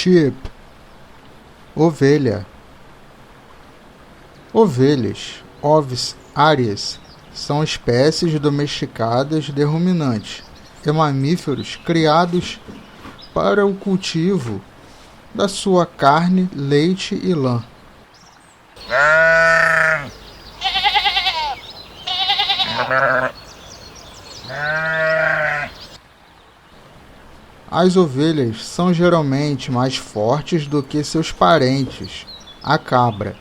sheep, ovelha. Ovelhas, ovis aries, são espécies domesticadas de ruminantes e mamíferos criados para o cultivo da sua carne, leite e lã. As ovelhas são geralmente mais fortes do que seus parentes, a cabra.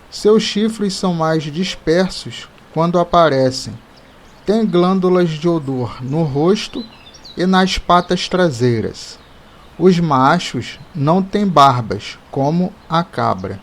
Seus chifres são mais dispersos quando aparecem. Tem glândulas de odor no rosto e nas patas traseiras. Os machos não têm barbas, como a cabra.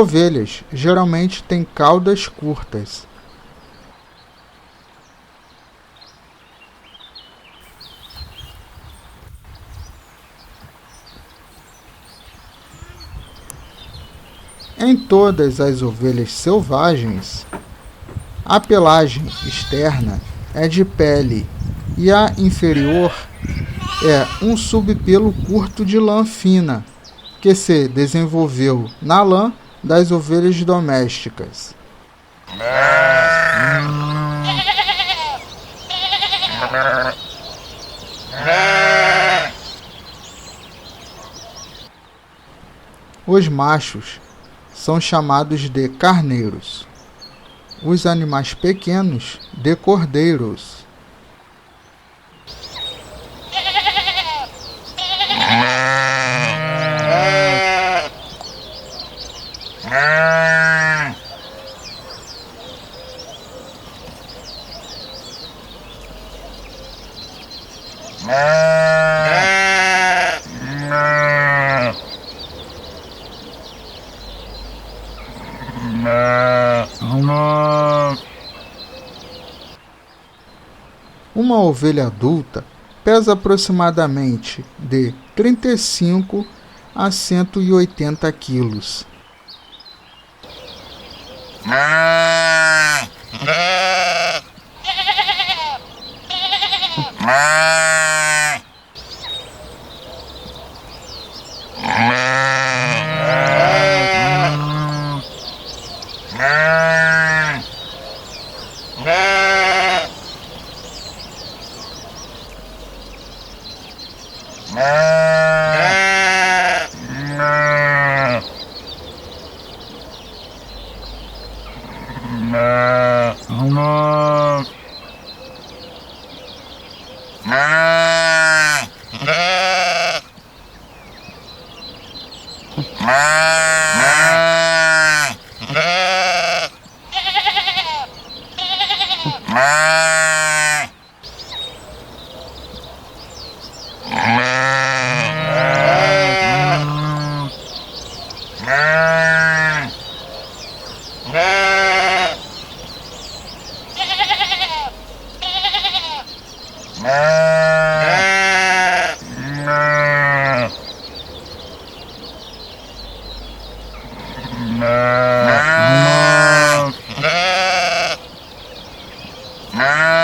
Ovelhas geralmente têm caudas curtas. Em todas as ovelhas selvagens, a pelagem externa é de pele e a inferior é um subpelo curto de lã fina, que se desenvolveu na lã das ovelhas domésticas. Os machos são chamados de carneiros, os animais pequenos de cordeiros. Uma ovelha adulta pesa aproximadamente de 35 a 180 quilos. Ah.